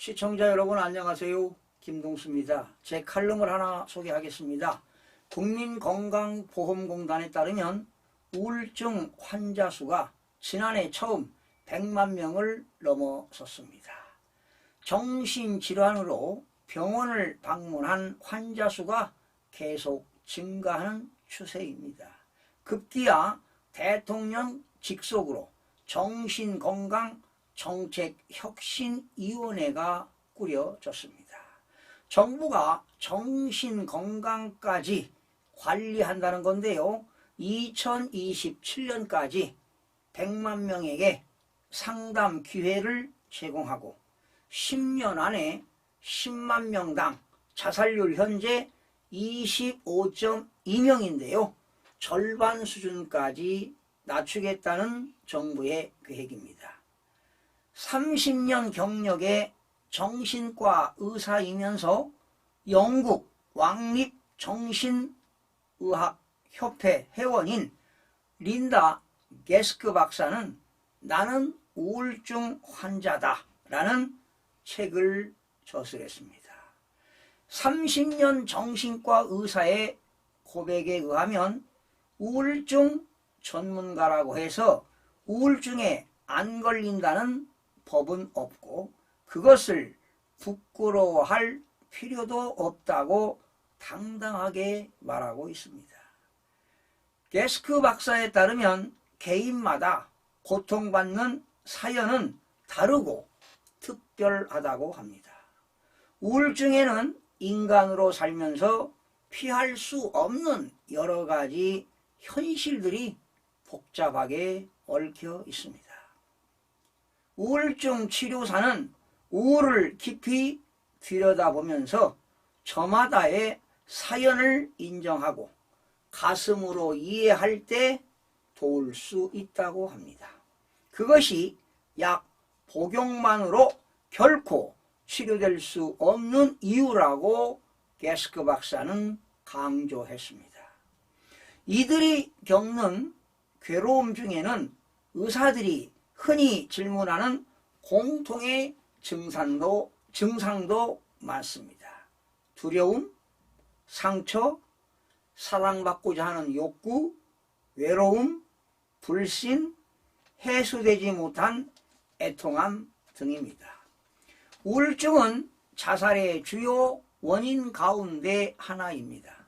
시청자 여러분 안녕하세요. 김동수입니다. 제 칼럼을 하나 소개하겠습니다. 국민건강보험공단에 따르면 우울증 환자 수가 지난해 처음 100만 명을 넘어섰습니다. 정신질환으로 병원을 방문한 환자 수가 계속 증가하는 추세입니다. 급기야 대통령 직속으로 정신건강정책혁신위원회가 꾸려졌습니다. 정부가 정신건강까지 관리한다는 건데요. 2027년까지 100만 명에게 상담 기회를 제공하고 10년 안에 10만 명당 자살률 현재 25.2명인데요. 절반 수준까지 낮추겠다는 정부의 계획입니다. 30년 경력의 정신과 의사이면서 영국 왕립정신의학협회 회원인 린다 게스크 박사는 나는 우울증 환자다 라는 책을 저술했습니다. 30년 정신과 의사의 고백에 의하면 우울증 전문가라고 해서 우울증에 안 걸린다는 법은 없고 그것을 부끄러워할 필요도 없다고 당당하게 말하고 있습니다. 게스크 박사에 따르면 개인마다 고통받는 사연은 다르고 특별하다고 합니다. 우울증에는 인간으로 살면서 피할 수 없는 여러 가지 현실들이 복잡하게 얽혀 있습니다. 우울증 치료사는 우울을 깊이 들여다보면서 저마다의 사연을 인정하고 가슴으로 이해할 때 도울 수 있다고 합니다. 그것이 약 복용만으로 결코 치료될 수 없는 이유라고 게스크 박사는 강조했습니다. 이들이 겪는 괴로움 중에는 의사들이 흔히 질문하는 공통의 증상도 많습니다. 두려움, 상처, 사랑받고자 하는 욕구, 외로움, 불신, 해소되지 못한 애통함 등입니다. 우울증은 자살의 주요 원인 가운데 하나입니다.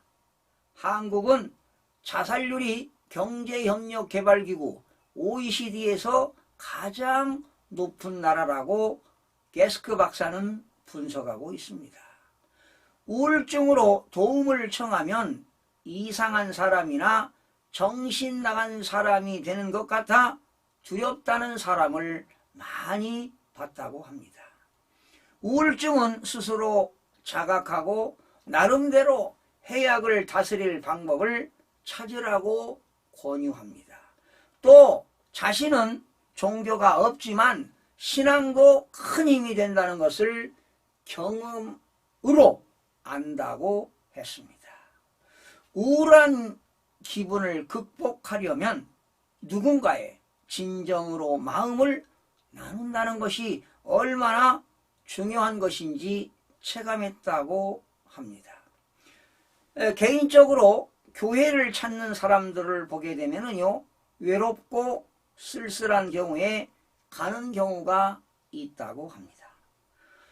한국은 자살률이 경제협력개발기구 OECD에서 가장 높은 나라라고 게스크 박사는 분석하고 있습니다. 우울증으로 도움을 청하면 이상한 사람이나 정신 나간 사람이 되는 것 같아 두렵다는 사람을 많이 봤다고 합니다. 우울증은 스스로 자각하고 나름대로 해악을 다스릴 방법을 찾으라고 권유합니다. 또 자신은 종교가 없지만 신앙도 큰 힘이 된다는 것을 경험으로 안다고 했습니다. 우울한 기분을 극복하려면 누군가의 진정으로 마음을 나눈다는 것이 얼마나 중요한 것인지 체감했다고 합니다. 개인적으로 교회를 찾는 사람들을 보게 되면요, 외롭고 쓸쓸한 경우에 가는 경우가 있다고 합니다.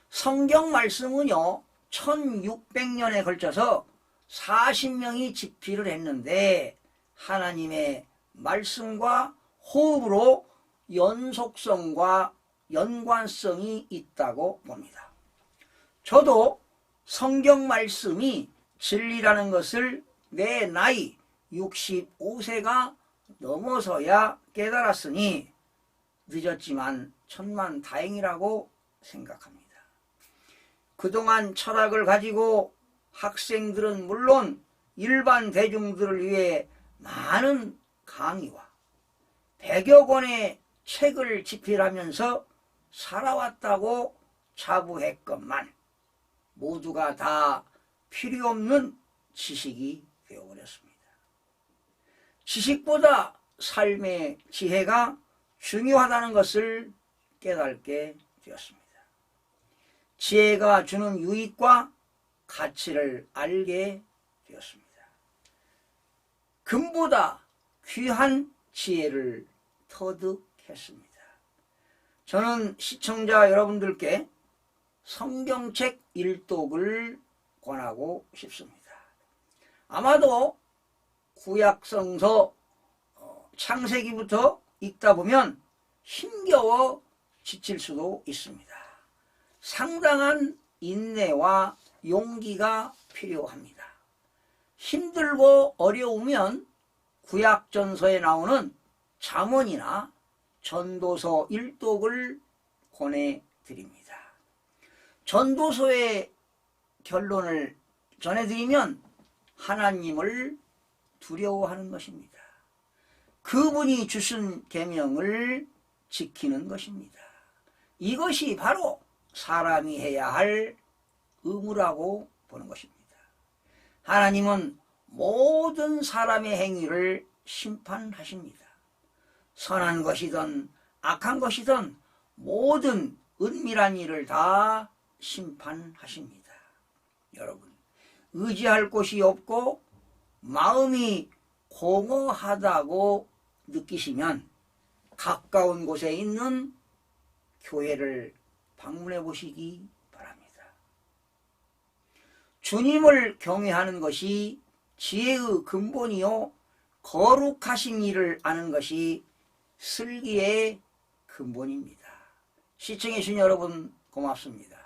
성경 말씀은요, 1600년에 걸쳐서 40명이 집필을 했는데 하나님의 말씀과 호흡으로 연속성과 연관성이 있다고 봅니다. 저도 성경 말씀이 진리라는 것을 내 나이 65세가 넘어서야 깨달았으니 늦었지만 천만 다행이라고 생각합니다. 그동안 철학을 가지고 학생들은 물론 일반 대중들을 위해 많은 강의와 100여 권의 책을 집필하면서 살아왔다고 자부했건만 모두가 다 필요 없는 지식이 되어버렸습니다. 지식보다 삶의 지혜가 중요하다는 것을 깨닫게 되었습니다. 지혜가 주는 유익과 가치를 알게 되었습니다. 금보다 귀한 지혜를 터득했습니다. 저는 시청자 여러분들께 성경책 일독을 권하고 싶습니다. 아마도 구약성서 창세기부터 읽다 보면 힘겨워 지칠 수도 있습니다. 상당한 인내와 용기가 필요합니다. 힘들고 어려우면 구약전서에 나오는 잠언이나 전도서 일독을 권해드립니다. 전도서의 결론을 전해드리면 하나님을 두려워하는 것입니다. 그분이 주신 계명을 지키는 것입니다. 이것이 바로 사람이 해야 할 의무라고 보는 것입니다. 하나님은 모든 사람의 행위를 심판하십니다. 선한 것이든 악한 것이든 모든 은밀한 일을 다 심판하십니다. 여러분, 의지할 곳이 없고 마음이 공허하다고 느끼시면 가까운 곳에 있는 교회를 방문해 보시기 바랍니다. 주님을 경외하는 것이 지혜의 근본이요 거룩하신 일을 아는 것이 슬기의 근본입니다. 시청해 주신 여러분 고맙습니다.